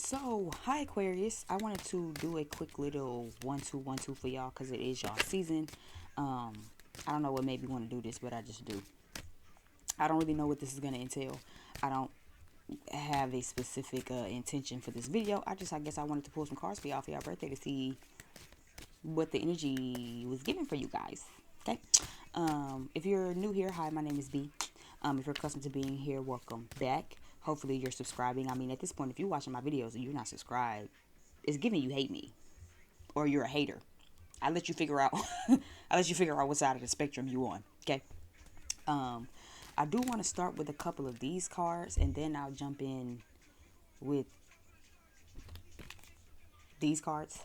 So, hi Aquarius. I wanted to do a quick little 1-2-1-2 for y'all because it is y'all season. Um, I don't know what made me want to do this, but I just do. I don't really know what this is going to entail. I don't have a specific intention for this video. I guess I wanted to pull some cards for y'all for y'all birthday to see what the energy was given for you guys. Okay. If you're new here, hi, my name is B. If you're accustomed to being here, welcome back. Hopefully you're subscribing. I mean, at this point, if you're watching my videos and you're not subscribed, it's giving you hate me or you're a hater. I let you figure out. I let you figure out what side of the spectrum you on. Okay. I do want to start with a couple of these cards, and then I'll jump in with these cards.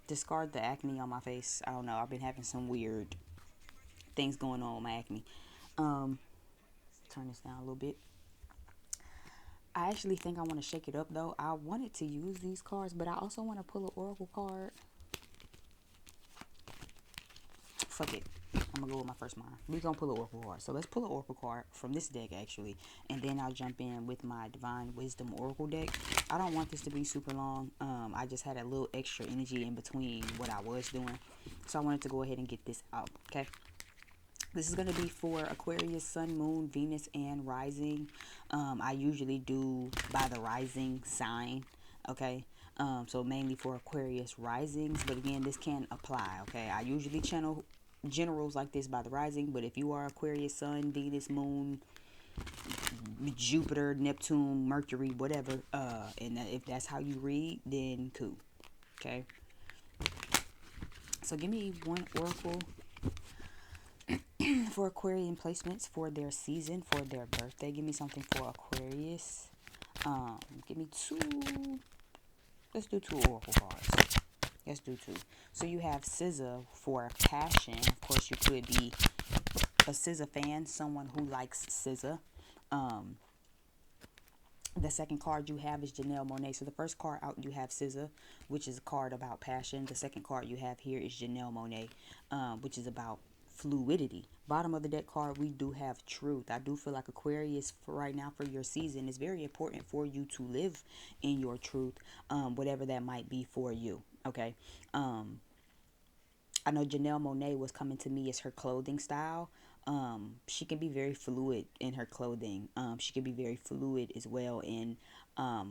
Discard the acne on my face. I don't know. I've been having some weird things going on with my acne. Turn this down a little bit. I actually think I want to shake it up though. I wanted to use these cards, but I also want to pull an oracle card. Fuck it. I'm gonna go with my first mind. We're gonna pull an oracle card. So let's pull an oracle card from this deck actually, and then I'll jump in with my divine wisdom oracle deck. I don't want this to be super long. I just had a little extra energy in between what I was doing, so I wanted to go ahead and get this out. Okay. This is going to be for Aquarius, Sun, Moon, Venus, and Rising. I usually do by the rising sign, okay? So mainly for Aquarius risings, but again, this can apply, okay? I usually channel generals like this by the rising, but if you are Aquarius, Sun, Venus, Moon, Jupiter, Neptune, Mercury, whatever, and if that's how you read, then cool, okay? So give me one oracle for Aquarian placements for their season, for their birthday. Give me something for Aquarius. Give me two. Let's do two oracle cards. Let's do two. So you have scissor for passion. Of course, you could be a scissor fan, someone who likes scissor. The second card you have is Janelle Monáe. So the first card out you have scissor, which is a card about passion. The second card you have here is Janelle Monáe, which is about fluidity. Bottom of the deck card, we do have truth. I do feel like Aquarius for right now for your season is very important for you to live in your truth, whatever that might be for you. Okay. I know Janelle Monáe was coming to me as her clothing style. She can be very fluid in her clothing. She can be very fluid as well in I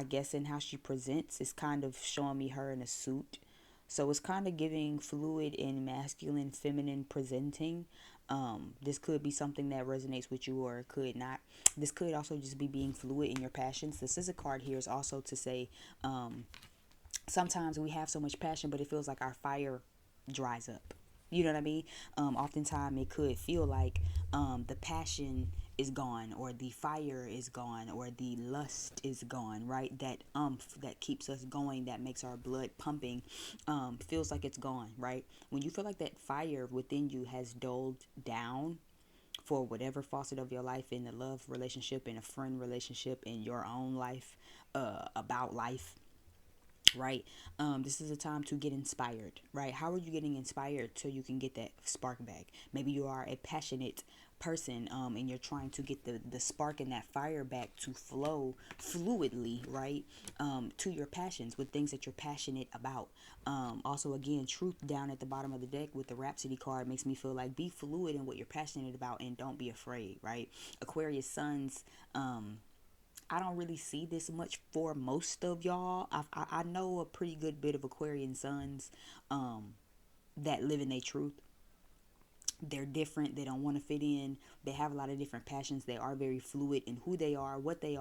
guess in how she presents. It's kind of showing me her in a suit. So it's kind of giving fluid and masculine, feminine presenting. This could be something that resonates with you or it could not. This could also just be being fluid in your passions. The scissor card here is also to say sometimes we have so much passion, but it feels like our fire dries up. You know what I mean? Oftentimes it could feel like the passion is gone or the fire is gone or the lust is gone, right? That that keeps us going, that makes our blood pumping, feels like it's gone, right? When you feel like that fire within you has dulled down for whatever facet of your life, in the love relationship, in a friend relationship, in your own life, about life, right? This is a time to get inspired, right? How are you getting inspired so you can get that spark back? Maybe you are a passionate person and you're trying to get the spark and that fire back to flow fluidly, right? To your passions, with things that you're passionate about. Also, again, truth down at the bottom of the deck with the Rhapsody card makes me feel like be fluid in what you're passionate about and don't be afraid, right? Aquarius suns, I don't really see this much for most of y'all. I know a pretty good bit of Aquarian suns that live in their truth. They're different. They don't want to fit in. They have a lot of different passions. They are very fluid in who they are, what they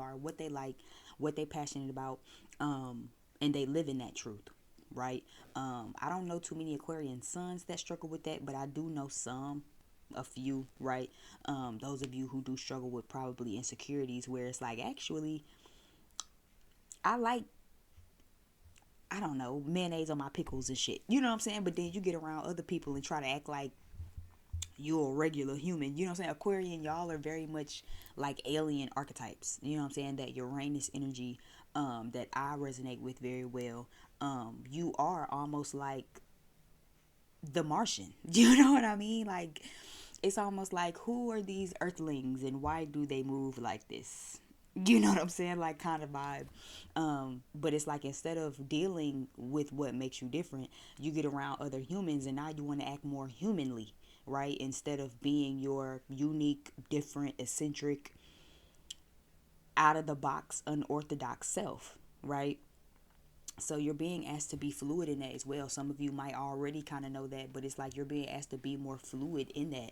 like, what they're passionate about, and they live in that truth, right? I don't know too many Aquarian suns that struggle with that, but I do know some, a few, right? Those of you who do struggle with probably insecurities where it's like, actually, I like, I don't know, mayonnaise on my pickles and shit. You know what I'm saying? But then you get around other people and try to act like you're a regular human. You know what I'm saying? Aquarian, y'all are very much like alien archetypes. You know what I'm saying? That Uranus energy that I resonate with very well. You are almost like the Martian. You know what I mean? Like, it's almost like, who are these earthlings and why do they move like this? You know what I'm saying? Like kind of vibe. But it's like instead of dealing with what makes you different, you get around other humans and now you want to act more humanly, right? Instead of being your unique, different, eccentric, out of the box, unorthodox self, right? So you're being asked to be fluid in that as well. Some of you might already kind of know that, but it's like you're being asked to be more fluid in that.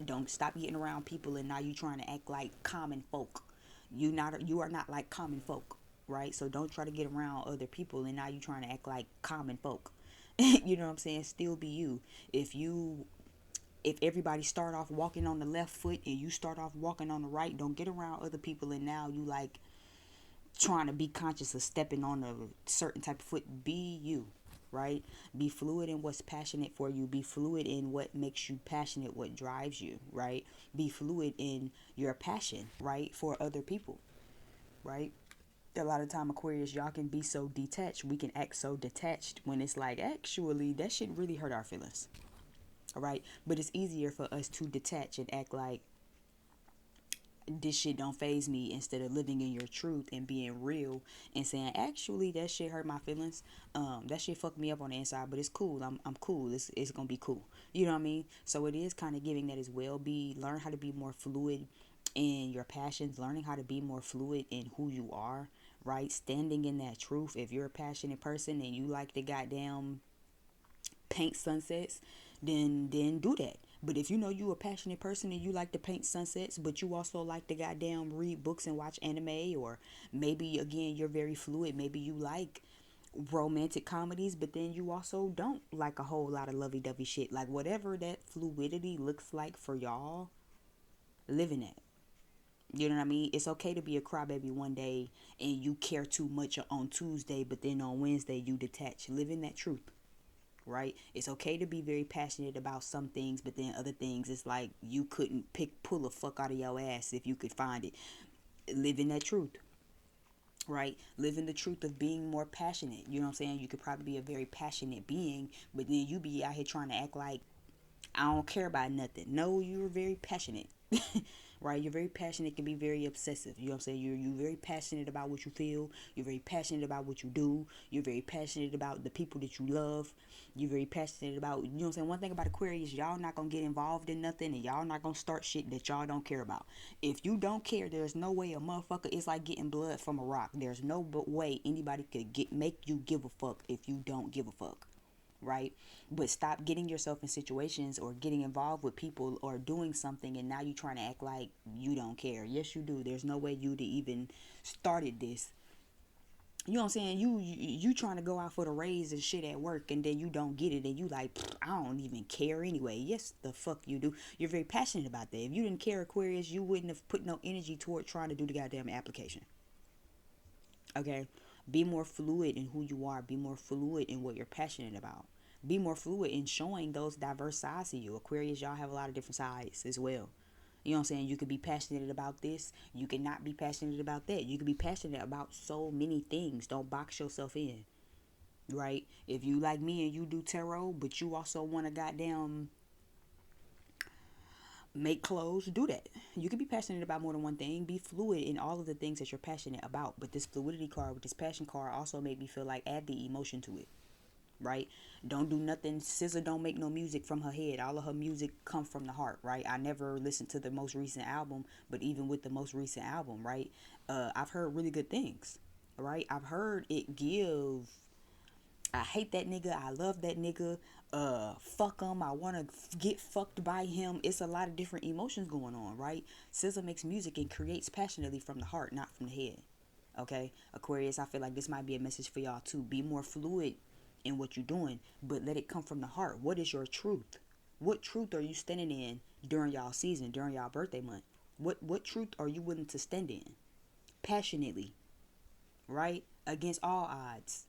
Don't stop getting around people and now you trying to act like common folk. You are not like common folk, right? So don't try to get around other people and now you trying to act like common folk. You know what I'm saying? Still be you. If everybody start off walking on the left foot and you start off walking on the right, don't get around other people and now you like trying to be conscious of stepping on a certain type of foot. Be you, right? Be fluid in what's passionate for you. Be fluid in what makes you passionate, what drives you, right? Be fluid in your passion, right, for other people, right? A lot of time, Aquarius, y'all can be so detached. We can act so detached when it's like, actually, that shit really hurt our feelings, all right? But it's easier for us to detach and act like this shit don't phase me instead of living in your truth and being real and saying, actually, that shit hurt my feelings. That shit fucked me up on the inside, but it's cool. I'm cool. It's gonna be cool. You know what I mean? So it is kind of giving that as well. Learn how to be more fluid in your passions, learning how to be more fluid in who you are, right? Standing in that truth. If you're a passionate person and you like the goddamn paint sunsets, then do that. But if you know you a passionate person and you like to paint sunsets, but you also like to goddamn read books and watch anime, or maybe again you're very fluid, maybe you like romantic comedies, but then you also don't like a whole lot of lovey-dovey shit. Like whatever that fluidity looks like for y'all, live in it. You know what I mean? It's okay to be a crybaby one day and you care too much on Tuesday, but then on Wednesday you detach. Live in that truth, right? It's okay to be very passionate about some things, but then other things, it's like you couldn't pull a fuck out of your ass if you could find it. Live in that truth, right? Live in the truth of being more passionate. You know what I'm saying? You could probably be a very passionate being, but then you be out here trying to act like I don't care about nothing. No, you're very passionate. Right? You're very passionate, can be very obsessive. You know what I'm saying? You're very passionate about what you feel. You're very passionate about what you do. You're very passionate about the people that you love. You're very passionate about, you know what I'm saying? One thing about Aquarius, y'all not gonna get involved in nothing and y'all not gonna start shit that y'all don't care about. If you don't care, there's no way a motherfucker is like getting blood from a rock. There's no way anybody could make you give a fuck if you don't give a fuck, right? But stop getting yourself in situations or getting involved with people or doing something and now you trying to act like you don't care. Yes, you do. There's no way you to even started this. You know what I'm saying? You trying to go out for the raise and shit at work and then you don't get it and you like, I don't even care anyway. Yes, the fuck you do. You're very passionate about that. If you didn't care, Aquarius, you wouldn't have put no energy toward trying to do the goddamn application. Okay? Be more fluid in who you are. Be more fluid in what you're passionate about. Be more fluid in showing those diverse sides to you. Aquarius, y'all have a lot of different sides as well. You know what I'm saying? You could be passionate about this. You could not be passionate about that. You could be passionate about so many things. Don't box yourself in, right? If you like me and you do tarot, but you also want to goddamn make clothes, do that. You can be passionate about more than one thing. Be fluid in all of the things that you're passionate about. But this fluidity card with this passion card also made me feel like add the emotion to it, right? Don't do nothing. SZA don't make no music from her head. All of her music come from the heart, right? I never listened to the most recent album, but even with the most recent album, right? I've heard really good things, right? I've heard it give. I hate that nigga. I love that nigga. Fuck him. I want to get fucked by him. It's a lot of different emotions going on, right? SZA makes music and creates passionately from the heart, not from the head. Okay, Aquarius, I feel like this might be a message for y'all too. Be more fluid in what you're doing, but let it come from the heart. What is your truth? What truth are you standing in during y'all season, during y'all birthday month? What truth are you willing to stand in? Passionately, right? Against all odds.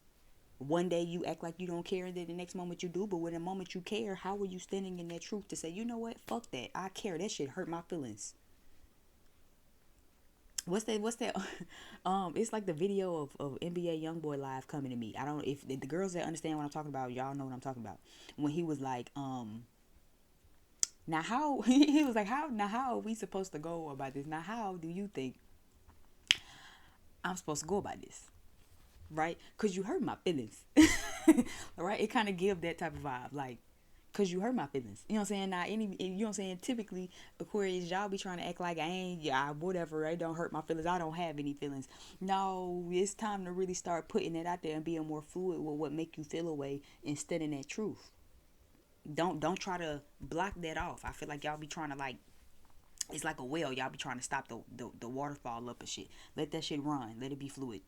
One day you act like you don't care, and then the next moment you do. But when the moment you care, how are you standing in that truth to say, you know what? Fuck that. I care. That shit hurt my feelings. What's that it's like the video of NBA Youngboy live coming to me. I don't, if the girls that understand what I'm talking about, y'all know what I'm talking about. When he was like, now how he was like, how are we supposed to go about this? Now how do you think I'm supposed to go about this, right? Because you hurt my feelings. Right? It kind of give that type of vibe, like, because you hurt my feelings. You know what I'm saying? Now, you know what I'm saying? Typically, Aquarius, y'all be trying to act like I ain't, yeah, whatever, it don't hurt my feelings. I don't have any feelings. No, it's time to really start putting it out there and being more fluid with what make you feel away instead of that truth. Don't try to block that off. I feel like y'all be trying to, like, it's like a well. Y'all be trying to stop the waterfall up and shit. Let that shit run. Let it be fluid.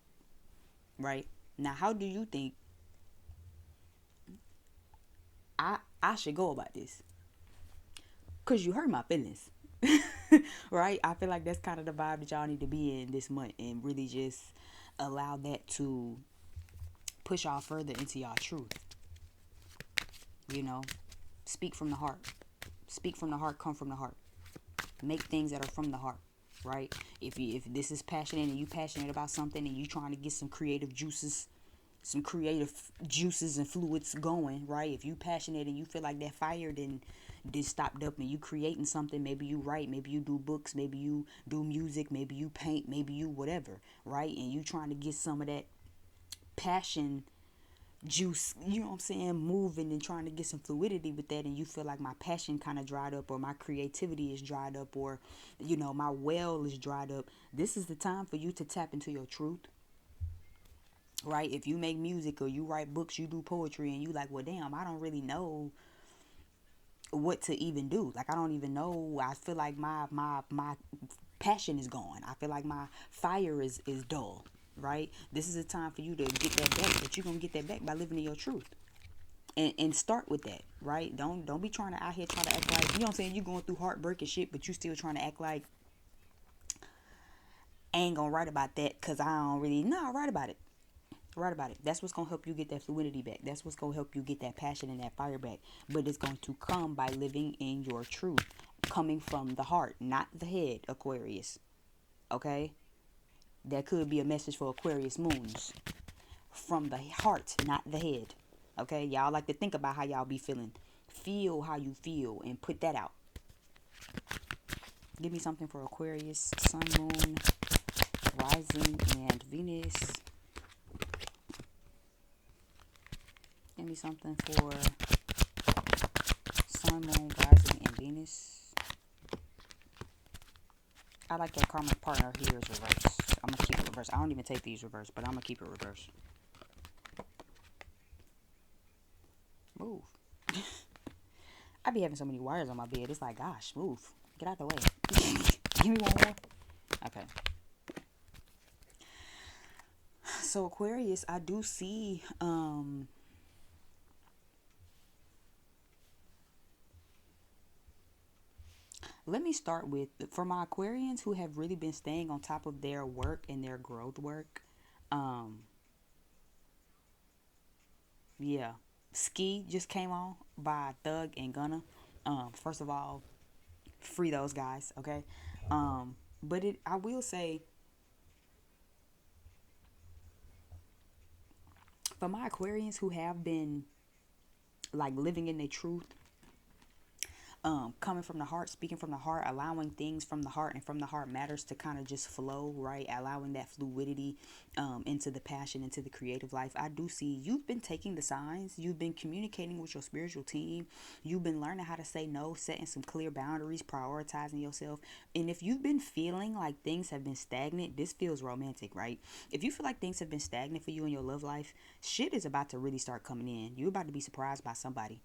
Right? Now, how do you think I should go about this? Because you hurt my feelings. Right? I feel like that's kind of the vibe that y'all need to be in this month, and really just allow that to push y'all further into y'all truth. You know? Speak from the heart. Speak from the heart, come from the heart. Make things that are from the heart. Right? If this is passionate and you passionate about something and you trying to get some creative juices and fluids going, right? If you passionate and you feel like that fire then stopped up and you creating something, maybe you write, maybe you do books, maybe you do music, maybe you paint, maybe you whatever, right? And you trying to get some of that passion juice, you know what I'm saying, moving and trying to get some fluidity with that, and you feel like my passion kind of dried up, or my creativity is dried up, or my well is dried up. This is the time for you to tap into your truth. Right? If you make music or you write books, you do poetry, and you like, well, damn, I don't really know what to even do. Like, I don't even know. I feel like my passion is gone. I feel like my fire is dull. Right? This is a time for you to get that back, but you're gonna get that back by living in your truth. And start with that, right? Don't be trying to out here try to act like, you know what I'm saying, you going through heartbreak and shit, but you still trying to act like I ain't gonna write about that because I don't really know. Write about it. Write about it. That's what's gonna help you get that fluidity back. That's what's gonna help you get that passion and that fire back. But it's going to come by living in your truth, coming from the heart, not the head, Aquarius. Okay? That could be a message for Aquarius moons. From the heart, not the head. Okay? Y'all like to think about how y'all be feeling. Feel how you feel and put that out. Give me something for Aquarius, Sun, Moon, Rising, and Venus. Give me something for Sun, Moon, Rising, and Venus. I like that karmic partner here is reverse. I'm going to keep it reverse. I don't even take these reverse, but I'm going to keep it reverse. Move. I be having so many wires on my bed. It's like, gosh, move. Get out the way. Give me one more. Okay. So Aquarius, I do see let me start with, for my Aquarians who have really been staying on top of their work and their growth work. Yeah. Ski just came on by Thug and Gunna. First of all, free those guys, okay? But I will say, for my Aquarians who have been like living in their truth, coming from the heart, speaking from the heart, allowing things from the heart and from the heart matters to kind of just flow, right? Allowing that fluidity into the passion, into the creative life. I do see you've been taking the signs. You've been communicating with your spiritual team. You've been learning how to say no, setting some clear boundaries, prioritizing yourself. And if you've been feeling like things have been stagnant, this feels romantic, right? If you feel like things have been stagnant for you in your love life, shit is about to really start coming in. You're about to be surprised by somebody.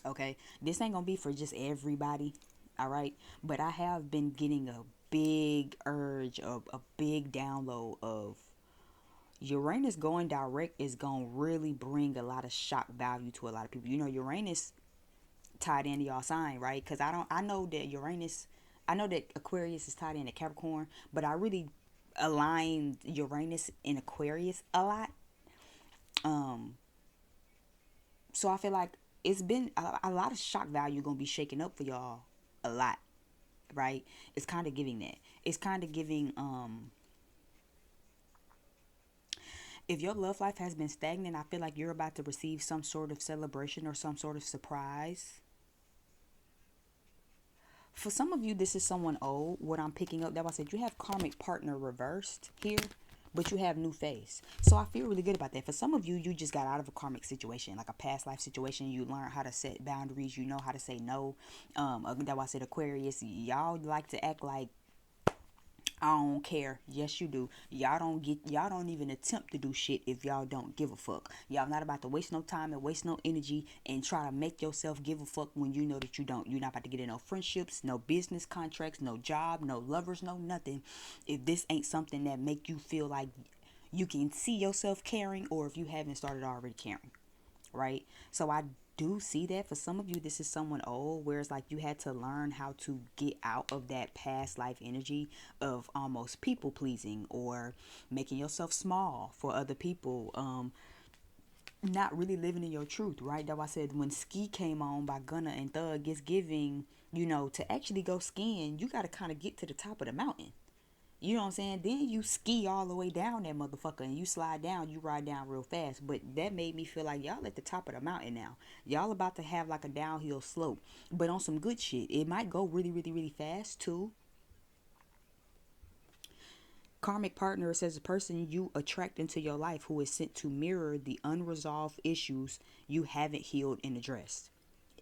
Okay, this ain't gonna be for just everybody, all right? But I have been getting a big urge, of a big download of Uranus going direct is gonna really bring a lot of shock value to a lot of people. You know, Uranus tied into y'all sign, right? Because I know that Aquarius is tied into Capricorn, but I really aligned Uranus in Aquarius a lot. So I feel like it's been a lot of shock value gonna be shaken up for y'all a lot, right? It's kind of giving that. It's kind of giving if your love life has been stagnant, I feel like you're about to receive some sort of celebration or some sort of surprise. For some of you, this is someone old. What I'm picking up, that I said, you have karmic partner reversed here, but you have new face. So I feel really good about that. For some of you, you just got out of a karmic situation, like a past life situation. You learn how to set boundaries. You know how to say no. That's why I said Aquarius. Y'all like to act like I don't care. Yes, you do. Y'all don't even attempt to do shit if y'all don't give a fuck. Y'all not about to waste no time and waste no energy and try to make yourself give a fuck when you know that you don't. You're not about to get in no friendships, no business contracts, no job, no lovers, no nothing. If this ain't something that make you feel like you can see yourself caring, or if you haven't started already caring, right? So I do see that for some of you, this is someone old, where it's like you had to learn how to get out of that past life energy of almost people pleasing or making yourself small for other people, not really living in your truth, right? That's why I said when Ski came on by Gunna and Thug, it's giving, to actually go skiing, you got to kind of get to the top of the mountain. You know what I'm saying? Then you ski all the way down that motherfucker and you slide down, you ride down real fast. But that made me feel like y'all at the top of the mountain now. Y'all about to have like a downhill slope, but on some good shit. It might go really, really, really fast too. Karmic partner says a person you attract into your life who is sent to mirror the unresolved issues you haven't healed and addressed.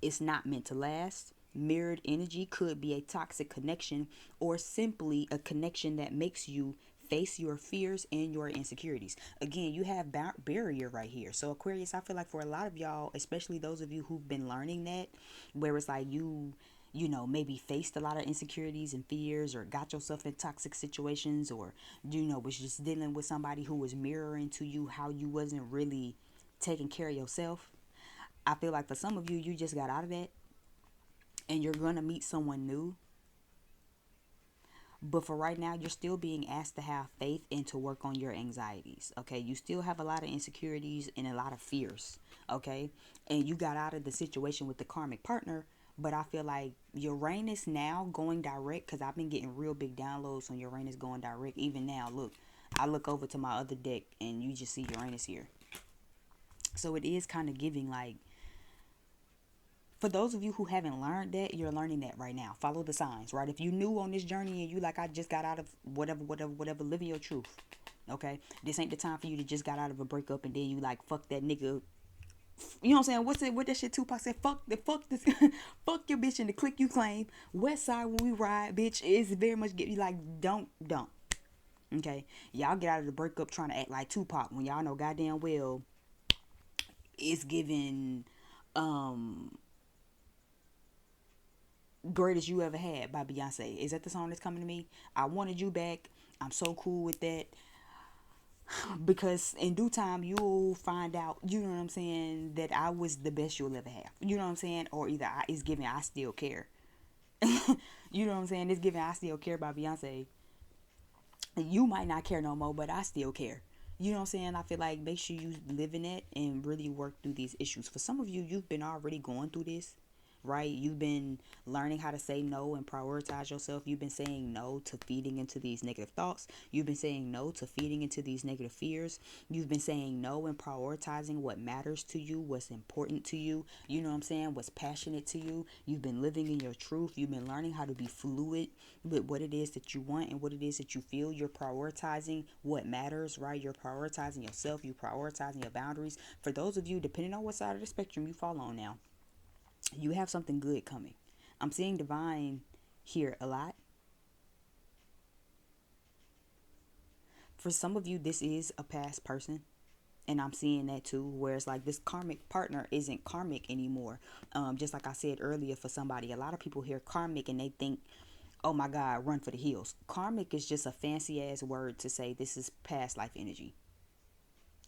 It's not meant to last. Mirrored energy could be a toxic connection or simply a connection that makes you face your fears and your insecurities. Again, you have barrier right here. So Aquarius, I feel like for a lot of y'all, especially those of you who've been learning that, where it's like maybe faced a lot of insecurities and fears or got yourself in toxic situations, or was just dealing with somebody who was mirroring to you how you wasn't really taking care of yourself. I feel like for some of you, you just got out of that and you're going to meet someone new. But for right now, you're still being asked to have faith and to work on your anxieties. Okay. You still have a lot of insecurities and a lot of fears. Okay. And you got out of the situation with the karmic partner. But I feel like Uranus now going direct, because I've been getting real big downloads on Uranus going direct. Even now, look, I look over to my other deck and you just see Uranus here. So it is kind of giving like, for those of you who haven't learned that, you're learning that right now. Follow the signs, right? If you new on this journey and you like, I just got out of whatever, living your truth. Okay? This ain't the time for you to just got out of a breakup and then you like, fuck that nigga. You know what I'm saying? What that shit Tupac said? Fuck this, fuck your bitch and the clique you claim. West side when we ride, bitch, is very much get you like, don't. Okay? Y'all get out of the breakup trying to act like Tupac when y'all know goddamn well it's giving, Greatest You Ever Had by Beyonce. Is that the song that's coming to me? I wanted you back. I'm so cool with that. Because in due time, you'll find out, you know what I'm saying, that I was the best you'll ever have. You know what I'm saying? Or either it's giving I Still Care. You know what I'm saying? It's giving I Still Care by Beyonce. You might not care no more, but I still care. You know what I'm saying? I feel like make sure you live in it and really work through these issues. For some of you, you've been already going through this, right? You've been learning how to say no and prioritize yourself. You've been saying no to feeding into these negative thoughts. You've been saying no to feeding into these negative fears. You've been saying no and prioritizing what matters to you, what's important to you. You know what I'm saying? What's passionate to you. You've been living in your truth. You've been learning how to be fluid with what it is that you want and what it is that you feel. You're prioritizing what matters, right? You're prioritizing yourself. You're prioritizing your boundaries. For those of you, depending on what side of the spectrum you fall on now, you have something good coming. I'm seeing divine here a lot. For some of you, this is a past person. And I'm seeing that too, where it's like this karmic partner isn't karmic anymore. Just like I said earlier, for somebody, a lot of people hear karmic and they think, oh my God, run for the hills. Karmic is just a fancy ass word to say this is past life energy.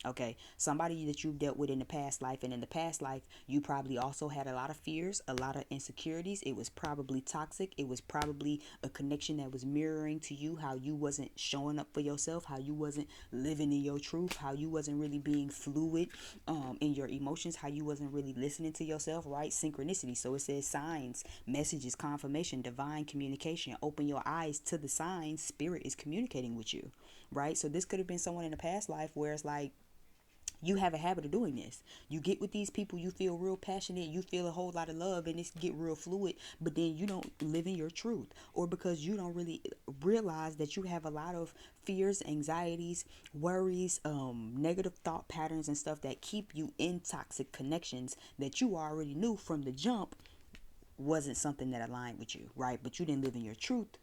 Okay, somebody that you dealt with in the past life, and in the past life you probably also had a lot of fears, a lot of insecurities. It was probably toxic. It was probably a connection that was mirroring to you how you wasn't showing up for yourself, how you wasn't living in your truth, how you wasn't really being fluid in your emotions, how you wasn't really listening to yourself, right? Synchronicity. So it says signs, messages, confirmation, divine communication. Open your eyes to the signs. Spirit is communicating with you, right? So this could have been someone in the past life where it's like You have a habit of doing this. You get with these people, you feel real passionate, you feel a whole lot of love, and it's get real fluid, but then you don't live in your truth, or because you don't really realize that you have a lot of fears, anxieties, worries, negative thought patterns and stuff that keep you in toxic connections that you already knew from the jump wasn't something that aligned with you, right? But you didn't live in your truth.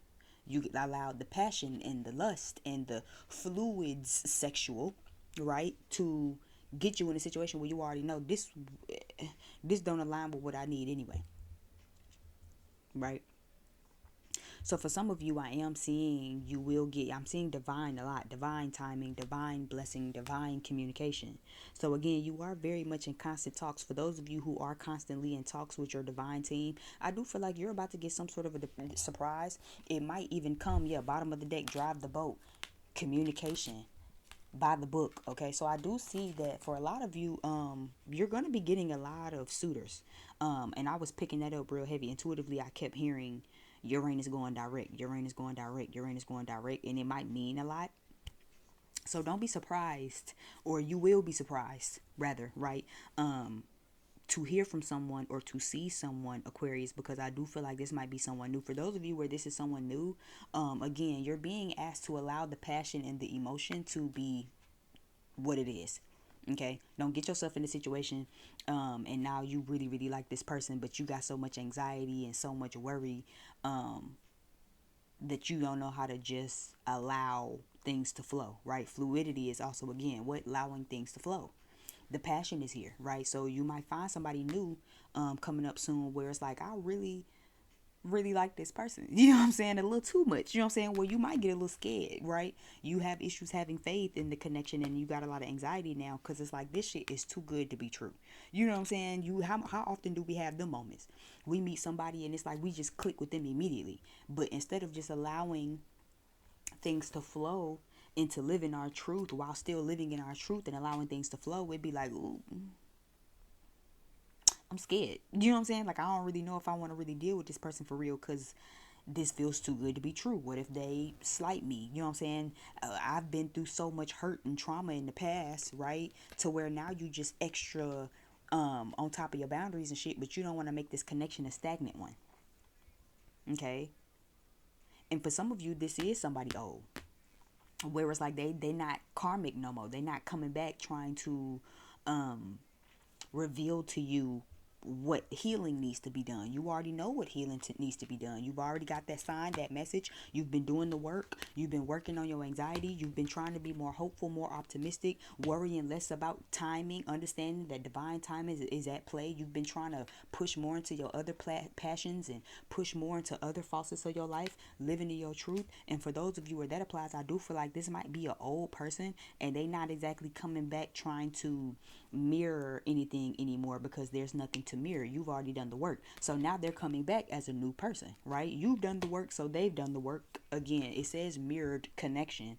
You allowed the passion and the lust and the fluids sexual, right, to get you in a situation where you already know this don't align with what I need anyway, right? So for some of you, I'm seeing divine a lot, divine timing, divine blessing, divine communication. So again, you are very much in constant talks. For those of you who are constantly in talks with your divine team, I do feel like you're about to get some sort of a surprise. It might even come, yeah, bottom of the deck, drive the boat, communication, by the book. Okay, so I do see that for a lot of you, you're going to be getting a lot of suitors, and I was picking that up real heavy. Intuitively, I kept hearing Uranus going direct, Uranus going direct, Uranus going direct, and it might mean a lot. So don't be surprised, or you will be surprised rather, right? To hear from someone or to see someone, Aquarius, because I do feel like this might be someone new. For those of you where this is someone new, again, you're being asked to allow the passion and the emotion to be what it is. Okay, don't get yourself in a situation and now you really really like this person, but you got so much anxiety and so much worry that you don't know how to just allow things to flow, right? Fluidity is also, again, what allowing things to flow. The passion is here, right? So you might find somebody new coming up soon where it's like, I really like this person. You know what I'm saying? A little too much. You know what I'm saying? Well, you might get a little scared, right? You have issues having faith in the connection, and you got a lot of anxiety now because it's like, this shit is too good to be true. You know what I'm saying? How often do we have them moments? We meet somebody and it's like we just click with them immediately. But instead of just allowing things to flow into living our truth while still living in our truth and allowing things to flow, it'd be like, ooh, I'm scared. You know what I'm saying? Like, I don't really know if I want to really deal with this person for real because this feels too good to be true. What if they slight me? You know what I'm saying? I've been through so much hurt and trauma in the past, right? To where now you just extra on top of your boundaries and shit, but you don't want to make this connection a stagnant one. Okay? And for some of you, this is somebody old. Where it's like they not karmic no more. They not coming back trying to reveal to you what healing needs to be done. You already know what healing needs to be done. You've already got that sign, that message. You've been doing the work. You've been working on your anxiety. You've been trying to be more hopeful, more optimistic, worrying less about timing, understanding that divine timing is at play. You've been trying to push more into your other passions and push more into other facets of your life, living in your truth. And for those of you where that applies, I do feel like this might be an old person and they not exactly coming back trying to mirror anything anymore because there's nothing to mirror. You've already done the work. So now they're coming back as a new person, right? You've done the work, so they've done the work. Again, it says mirrored connection,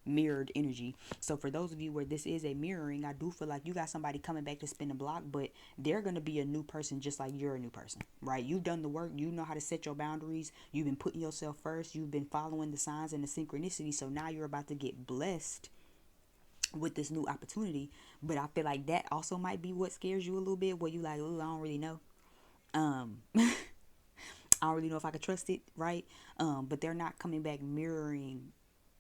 mirrored energy. So for those of you where this is a mirroring, I do feel like you got somebody coming back to spin the block, but they're going to be a new person just like you're a new person, right? You've done the work. You know how to set your boundaries. You've been putting yourself first. You've been following the signs and the synchronicity. So now you're about to get blessed with this new opportunity. But I feel like that also might be what scares you a little bit, where you like, oh, I don't really know. I don't really know if I could trust it, right? But they're not coming back mirroring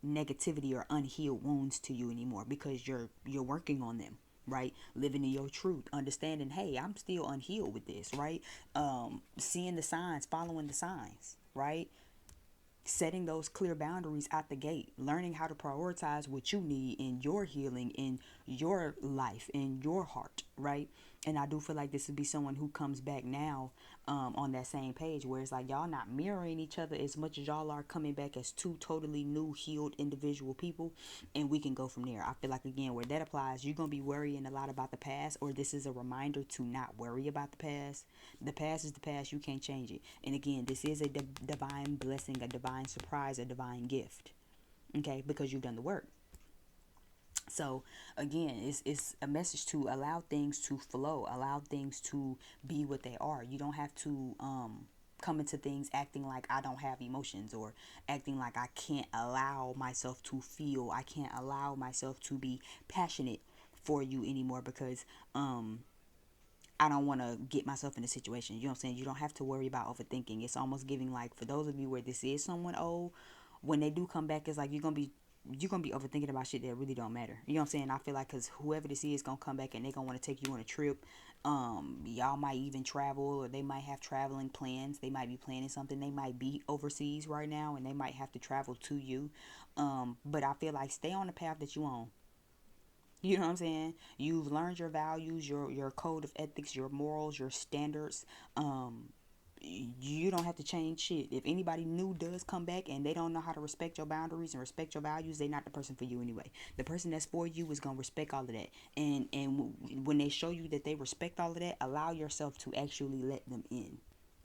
negativity or unhealed wounds to you anymore because you're working on them, right? Living in your truth, understanding, hey, I'm still unhealed with this, right? Seeing the signs, following the signs, right? Setting those clear boundaries out the gate, learning how to prioritize what you need in your healing, in your life, in your heart, right? And I do feel like this would be someone who comes back now on that same page where it's like y'all not mirroring each other as much as y'all are coming back as two totally new, healed individual people, and we can go from there. I feel like, again, where that applies, you're going to be worrying a lot about the past, or this is a reminder to not worry about the past. The past is the past. You can't change it. And again, this is a divine blessing, a divine surprise, a divine gift, okay, because you've done the work. So again, it's a message to allow things to flow, allow things to be what they are. You don't have to come into things acting like I don't have emotions, or acting like I can't allow myself to feel, I can't allow myself to be passionate for you anymore because I don't want to get myself in a situation. You know what I'm saying? You don't have to worry about overthinking. It's almost giving like, for those of you where this is someone old, when they do come back, it's like you're gonna be overthinking about shit that really don't matter. You know what I'm saying? I feel like because whoever this is gonna come back and they gonna want to take you on a trip. Y'all might even travel, or they might have traveling plans. They might be planning something. They might be overseas right now and they might have to travel to you. But I feel like stay on the path that you on. You know what I'm saying? You've learned your values, your code of ethics, your morals, your standards. You don't have to change shit. If anybody new does come back and they don't know how to respect your boundaries and respect your values, they're not the person for you anyway. The person that's for you is gonna respect all of that. And when they show you that they respect all of that, allow yourself to actually let them in.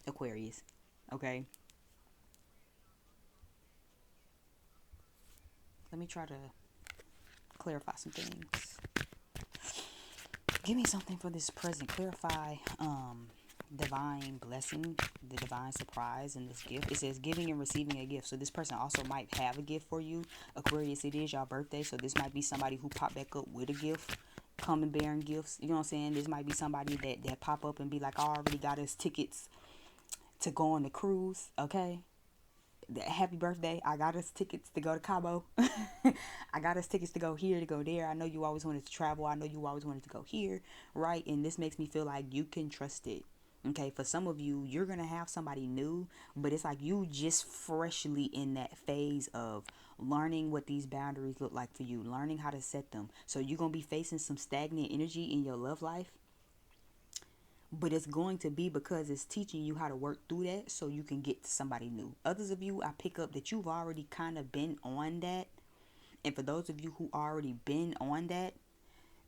Aquarius. Okay. Let me try to clarify some things. Give me something for this present. Clarify divine blessing, the divine surprise in this gift. It says giving and receiving a gift. So this person also might have a gift for you. Aquarius, it is y'all birthday. So this might be somebody who pop back up with a gift. Coming bearing gifts. You know what I'm saying? This might be somebody that pop up and be like, I already got us tickets to go on the cruise. Okay. Happy birthday. I got us tickets to go to Cabo. I got us tickets to go here, to go there. I know you always wanted to travel. I know you always wanted to go here, right? And this makes me feel like you can trust it. Okay, for some of you, you're going to have somebody new, but it's like you just freshly in that phase of learning what these boundaries look like for you, learning how to set them. So you're going to be facing some stagnant energy in your love life, but it's going to be because it's teaching you how to work through that so you can get to somebody new. Others of you, I pick up that you've already kind of been on that. And for those of you who already been on that,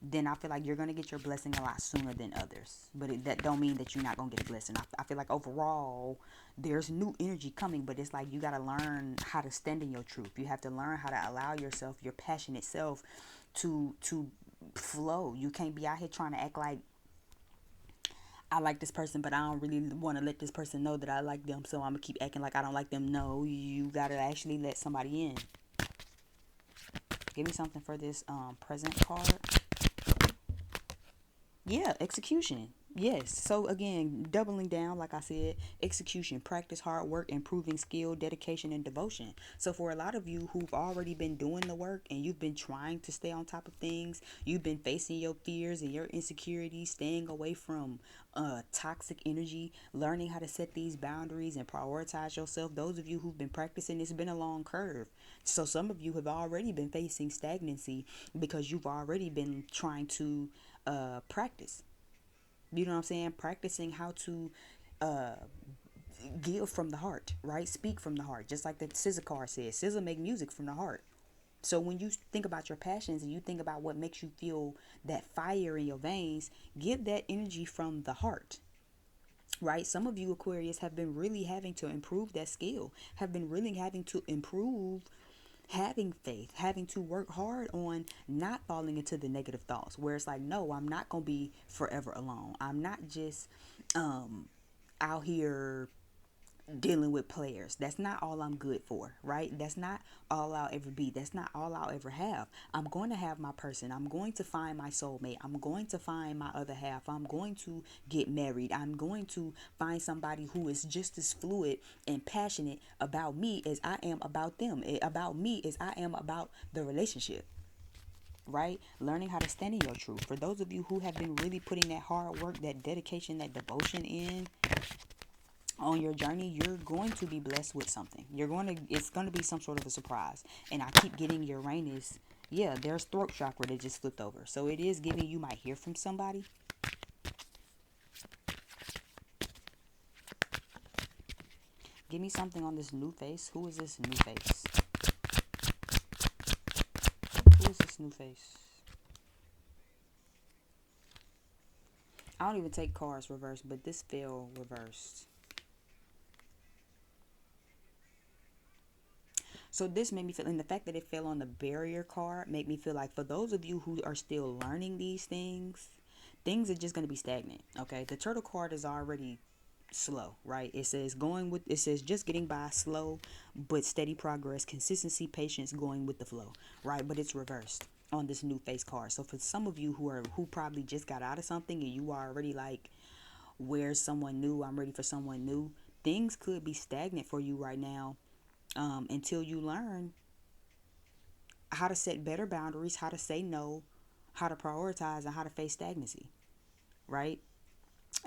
then I feel like you're going to get your blessing a lot sooner than others. But that don't mean that you're not going to get a blessing. I feel like overall, there's new energy coming, but it's like you got to learn how to stand in your truth. You have to learn how to allow yourself, your passionate self, to flow. You can't be out here trying to act like, I like this person, but I don't really want to let this person know that I like them, so I'm going to keep acting like I don't like them. No, you got to actually let somebody in. Give me something for this present card. Yeah, execution. Yes. So again, doubling down, like I said, execution, practice, hard work, improving skill, dedication, and devotion. So for a lot of you who've already been doing the work and you've been trying to stay on top of things, you've been facing your fears and your insecurities, staying away from toxic energy, learning how to set these boundaries and prioritize yourself. Those of you who've been practicing, it's been a long curve. So some of you have already been facing stagnancy because you've already been trying to practice. You know what I'm saying? Practicing how to uh, give from the heart, right? Speak from the heart. Just like the scissor card says, scissor make music from the heart. So when you think about your passions and you think about what makes you feel that fire in your veins, give that energy from the heart. Right? Some of you Aquarius have been really having to improve that skill, have been really having to improve having faith, having to work hard on not falling into the negative thoughts where it's like, no, I'm not going to be forever alone. I'm not just out here dealing with players. That's not all I'm good for, right? That's not all I'll ever be. That's not all I'll ever have. I'm going to have my person. I'm going to find my soulmate. I'm going to find my other half. I'm going to get married. I'm going to find somebody who is just as fluid and passionate about me as I am about them, about me as I am about the relationship. Right? Learning how to stand in your truth. For those of you who have been really putting that hard work, that dedication, that devotion in on your journey, you're going to be blessed with something. It's going to be some sort of a surprise. And I keep getting Uranus. Yeah, there's throat chakra that just flipped over. So it is giving you might hear from somebody. Give me something on this new face. Who is this new face? Who is this new face? I don't even take cards reversed, but this fell reversed. So this made me feel, and the fact that it fell on the barrier card made me feel like for those of you who are still learning these things are just going to be stagnant. Okay. The turtle card is already slow, right? It says just getting by, slow but steady progress, consistency, patience, going with the flow, right? But it's reversed. on this new face card. So for some of you who probably just got out of something and you are already like, where's someone new? I'm ready for someone new. Things could be stagnant for you right now, until you learn how to set better boundaries, how to say no, how to prioritize, and how to face stagnancy, right?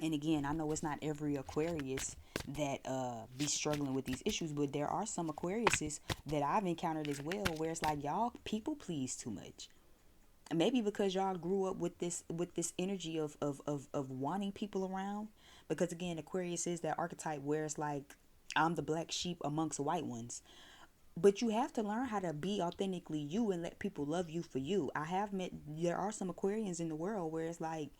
And again, I know it's not every Aquarius that be struggling with these issues, but there are some Aquariuses that I've encountered as well where it's like, y'all people please too much. Maybe because y'all grew up with this energy of wanting people around. Because again, Aquarius is that archetype where it's like, I'm the black sheep amongst white ones. But you have to learn how to be authentically you and let people love you for you. There are some Aquarians in the world where it's like,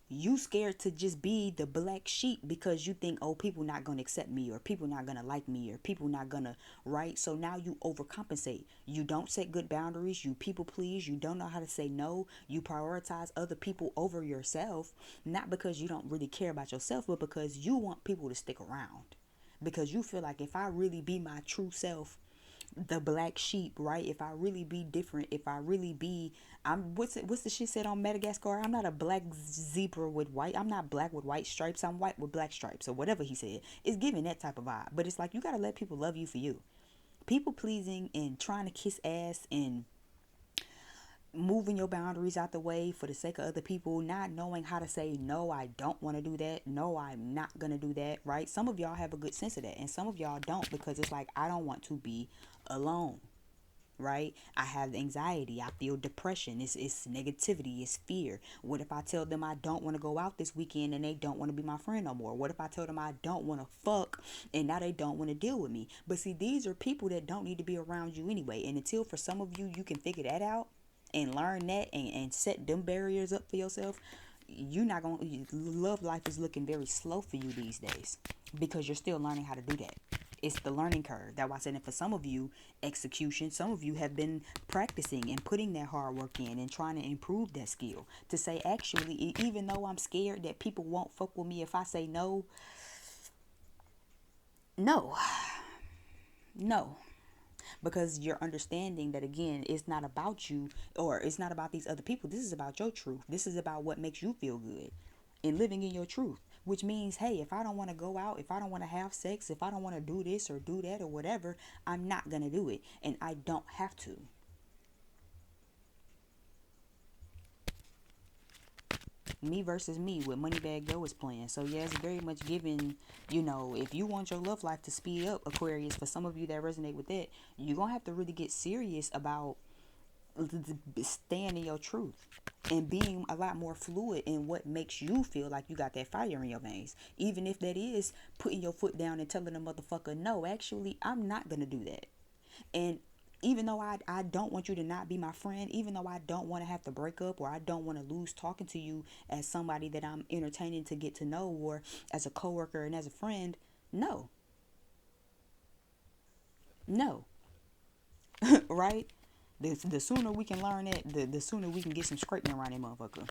you scared to just be the black sheep because you think, oh, people not going to accept me, or people not going to like me, or people not going to, right? So now you overcompensate. You don't set good boundaries. You people please. You don't know how to say no. You prioritize other people over yourself, not because you don't really care about yourself, but because you want people to stick around. Because you feel like, if I really be my true self, the black sheep, right? If I really be different, if I really be, what's the shit said on Madagascar? I'm not a black zebra with white. I'm not black with white stripes. I'm white with black stripes, or whatever he said. It's giving that type of vibe. But it's like, you gotta let people love you for you. People pleasing and trying to kiss ass and moving your boundaries out the way for the sake of other people, not knowing how to say no, I don't want to do that, no, I'm not gonna do that, right? Some of y'all have a good sense of that, and some of y'all don't, because it's like, I don't want to be alone, right? I have anxiety, I feel depression, it's negativity, it's fear. What if I tell them I don't want to go out this weekend and they don't want to be my friend no more? What if I tell them I don't want to fuck and now they don't want to deal with me? But see, these are people that don't need to be around you anyway, and until, for some of you, you can figure that out and learn that, and set them barriers up for yourself, you're not gonna, love life is looking very slow for you these days, because you're still learning how to do that. It's the learning curve. That's why I said that for some of you, execution, some of you have been practicing and putting that hard work in and trying to improve that skill to say, actually, even though I'm scared that people won't fuck with me if I say no, no, no. Because you're understanding that, again, it's not about you, or it's not about these other people. This is about your truth. This is about what makes you feel good and living in your truth, which means, hey, if I don't want to go out, if I don't want to have sex, if I don't want to do this or do that or whatever, I'm not going to do it, and I don't have to. Me versus me with Moneybag Yo is playing. So yeah, it's very much given, if you want your love life to speed up, Aquarius, for some of you that resonate with that, you're gonna have to really get serious about staying in your truth and being a lot more fluid in what makes you feel like you got that fire in your veins, even if that is putting your foot down and telling a motherfucker, no, actually, I'm not gonna do that. And even though I don't want you to not be my friend, even though I don't want to have to break up, or I don't want to lose talking to you as somebody that I'm entertaining to get to know, or as a coworker and as a friend, no. No. Right? The sooner we can learn that, the sooner we can get some scraping around that motherfucker.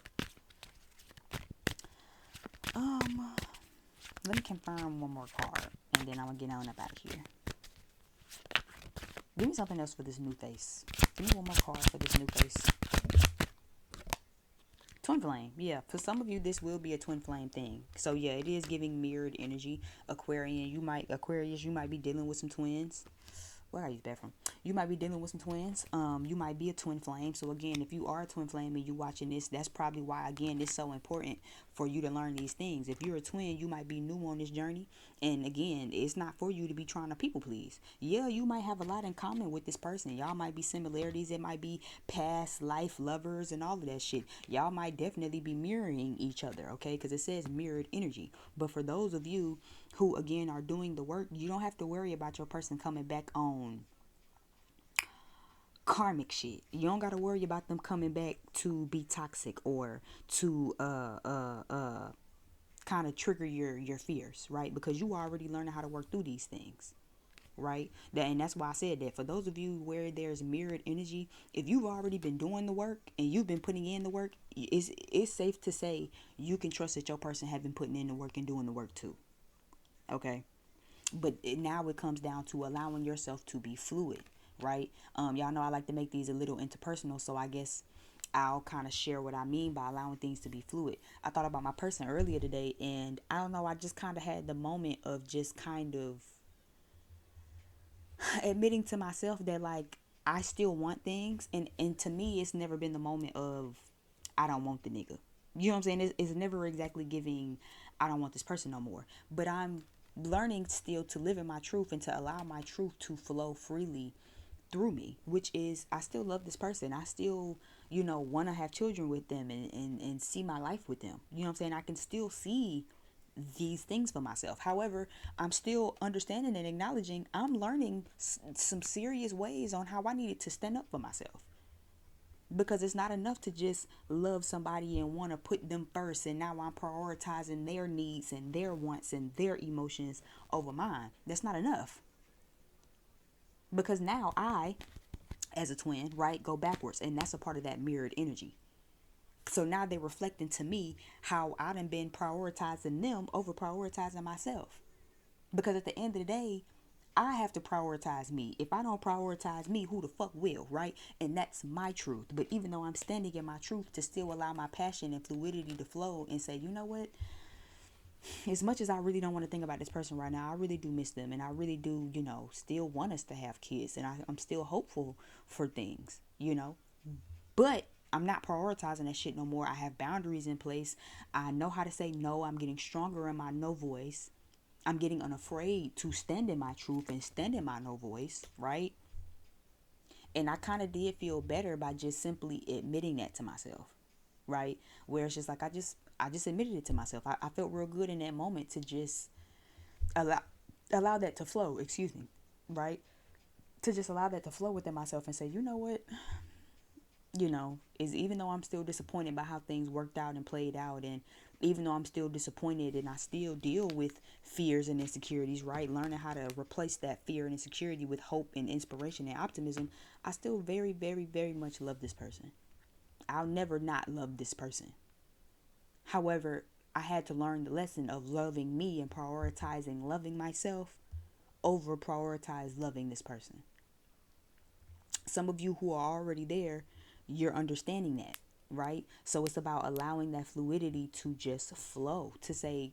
Let me confirm one more card, and then I'm gonna get on up out of here. Give me something else for this new face. Give me one more card for this new face. Twin flame. Yeah, for some of you, this will be a twin flame thing. So yeah, it is giving mirrored energy. Aquarius, you might be dealing with some twins. Where are you, bathroom? You might be dealing with some twins. You might be a twin flame. So again, if you are a twin flame and you watching this, that's probably why, again, it's so important for you to learn these things. If you're a twin, you might be new on this journey. And again, it's not for you to be trying to people please. Yeah, you might have a lot in common with this person. Y'all might be similarities. It might be past life lovers and all of that shit. Y'all might definitely be mirroring each other, okay? Because it says mirrored energy. But for those of you who, again, are doing the work, you don't have to worry about your person coming back on karmic shit. You don't got to worry about them coming back to be toxic or to kind of trigger your fears, right? Because you already learning how to work through these things, right? And that's why I said that for those of you where there's mirrored energy, if you've already been doing the work and you've been putting in the work, it's safe to say you can trust that your person have been putting in the work and doing the work too. Okay? But now it comes down to allowing yourself to be fluid. right? Y'all know I like to make these a little interpersonal, so I guess I'll kind of share what I mean by allowing things to be fluid. I thought about my person earlier today, and I don't know, I just kind of had the moment of just kind of admitting to myself that, like, I still want things, and to me it's never been the moment of I don't want the nigga. You know what I'm saying? It's never exactly giving I don't want this person no more. But I'm learning still to live in my truth and to allow my truth to flow freely through me, which is I still love this person. I still, want to have children with them, and see my life with them. You know what I'm saying? I can still see these things for myself. However, I'm still understanding and acknowledging I'm learning some serious ways on how I needed to stand up for myself. Because it's not enough to just love somebody and want to put them first, and now I'm prioritizing their needs and their wants and their emotions over mine. That's not enough. Because now I, as a twin, right, go backwards, and that's a part of that mirrored energy. So now they're reflecting to me how I done been prioritizing them over prioritizing myself. Because at the end of the day, I have to prioritize me. If I don't prioritize me, who the fuck will, right? And that's my truth. But even though I'm standing in my truth, to still allow my passion and fluidity to flow and say, you know what? As much as I really don't want to think about this person right now, I really do miss them. And I really do, still want us to have kids. And I'm still hopeful for things. But I'm not prioritizing that shit no more. I have boundaries in place. I know how to say no. I'm getting stronger in my no voice. I'm getting unafraid to stand in my truth and stand in my no voice, right? And I kind of did feel better by just simply admitting that to myself, right? Where it's just like I just admitted it to myself. I felt real good in that moment to just allow allow that to flow, excuse me, right? To just allow that to flow within myself and say, you know what? Is even though I'm still disappointed by how things worked out and played out, and even though I'm still disappointed and I still deal with fears and insecurities, right? Learning how to replace that fear and insecurity with hope and inspiration and optimism, I still very, very, very much love this person. I'll never not love this person. However, I had to learn the lesson of loving me and prioritizing loving myself over prioritize loving this person. Some of you who are already there, you're understanding that, right? So it's about allowing that fluidity to just flow, to say,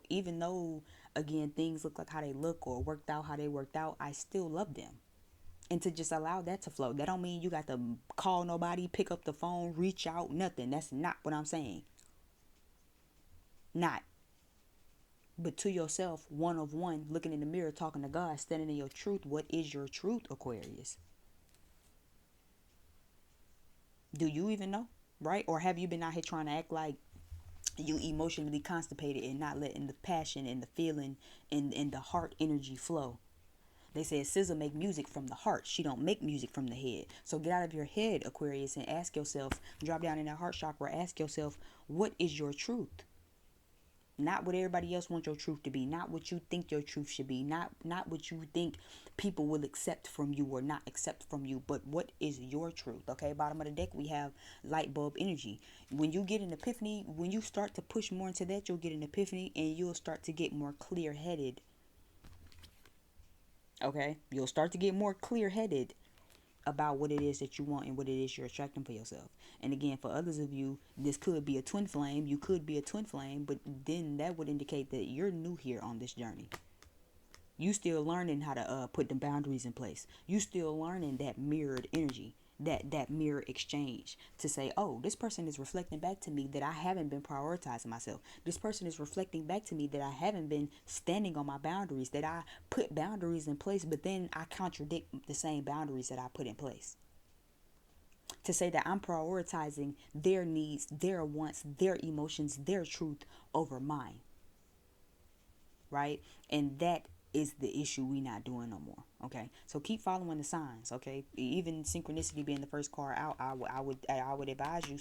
even though, again, things look like how they look or worked out how they worked out, I still love them. And to just allow that to flow. That don't mean you got to call nobody, pick up the phone, reach out, nothing. That's not what I'm saying. Not. But to yourself, one of one, looking in the mirror, talking to God, standing in your truth. What is your truth, Aquarius? Do you even know? Right? Or have you been out here trying to act like you emotionally constipated and not letting the passion and the feeling and the heart energy flow? They say SZA make music from the heart. She don't make music from the head. So get out of your head, Aquarius, and ask yourself, drop down in that heart chakra, ask yourself, what is your truth? Not what everybody else wants your truth to be. Not what you think your truth should be. Not what you think people will accept from you or not accept from you. But what is your truth? Okay, bottom of the deck, we have light bulb energy. When you get an epiphany, when you start to push more into that, you'll get an epiphany and you'll start to get more clear-headed. Okay, you'll start to get more clear-headed about what it is that you want and what it is you're attracting for yourself. And again, for others of you, this could be a twin flame. You could be a twin flame, but then that would indicate that you're new here on this journey. You still learning how to put the boundaries in place. You still learning that mirrored energy, that mirror exchange, to say, oh, this person is reflecting back to me that I haven't been prioritizing myself. This person is reflecting back to me that I haven't been standing on my boundaries, that I put boundaries in place, but then I contradict the same boundaries that I put in place. To say that I'm prioritizing their needs, their wants, their emotions, their truth over mine. Right? And that is the issue we not doing no more. Okay, so keep following the signs. Okay, even synchronicity being the first card out, I would advise you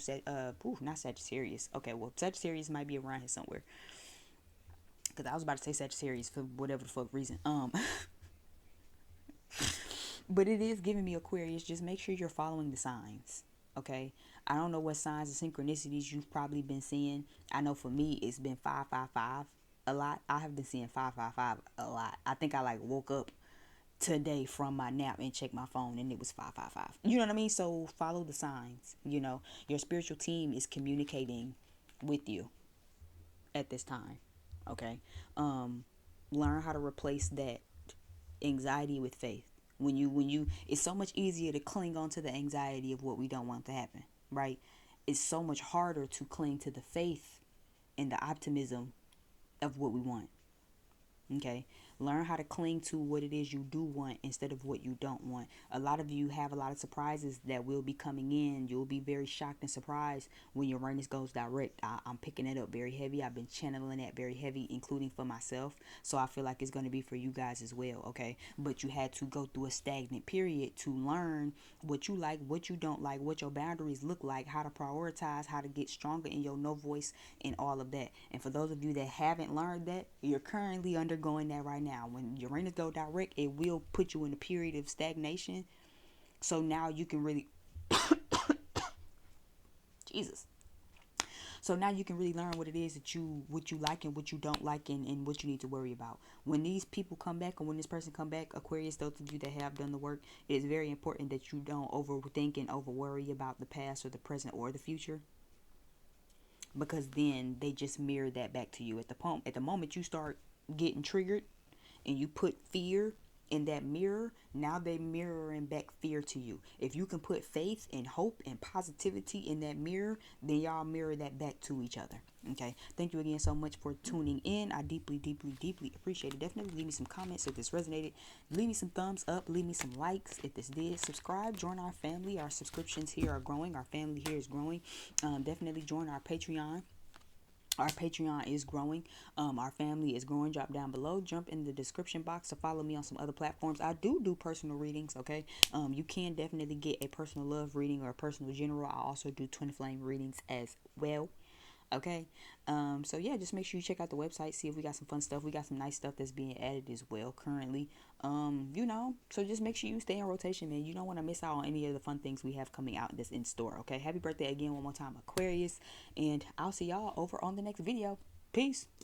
not Sagittarius. Okay, well, Sagittarius might be around here somewhere, because I was about to say Sagittarius for whatever the fuck reason. But it is giving me Aquarius. Just make sure you're following the signs. Okay, I don't know what signs and synchronicities you've probably been seeing. I know for me it's been 555 a lot. I have been seeing 555 a lot. I think I woke up today from my nap and checked my phone and it was 555. You know what I mean? So follow the signs. You know, your spiritual team is communicating with you at this time. Okay. Learn how to replace that anxiety with faith. When you it's so much easier to cling on to the anxiety of what we don't want to happen, right? It's so much harder to cling to the faith and the optimism of what we want. Okay. Learn how to cling to what it is you do want instead of what you don't want. A lot of you have a lot of surprises that will be coming in. You'll be very shocked and surprised when your Uranus goes direct. I'm picking it up very heavy. I've been channeling that very heavy, including for myself. So I feel like it's going to be for you guys as well. Okay. But you had to go through a stagnant period to learn what you like, what you don't like, what your boundaries look like, how to prioritize, how to get stronger in your no voice, and all of that. And for those of you that haven't learned that, you're currently undergoing that right now. When Uranus go direct, it will put you in a period of stagnation. So now you can really Jesus. So now you can really learn what it is that what you like and what you don't like, and what you need to worry about. When these people come back, or when this person come back, Aquarius, those of you that have done the work, it is very important that you don't overthink and over worry about the past or the present or the future, because then they just mirror that back to you. At the moment you start getting triggered and you put fear in that mirror, now they mirroring back fear to you. If you can put faith and hope and positivity in that mirror, then y'all mirror that back to each other. Okay. Thank you again so much for tuning in. I deeply, deeply, deeply appreciate it. Definitely leave me some comments if this resonated. Leave me some thumbs up. Leave me some likes if this did. Subscribe. Join our family. Our subscriptions here are growing. Our family here is growing. Definitely join our Patreon. Our Patreon is growing. Our family is growing. Drop down below. Jump in the description box to follow me on some other platforms. I do personal readings, okay? You can definitely get a personal love reading or a personal general. I also do twin flame readings as well. Okay. So yeah, just make sure you check out the website, see if we got some fun stuff. We got some nice stuff that's being added as well currently. So just make sure you stay in rotation, man. You don't want to miss out on any of the fun things we have coming out that's in store. Okay. Happy birthday again one more time, Aquarius, and I'll see y'all over on the next video. Peace.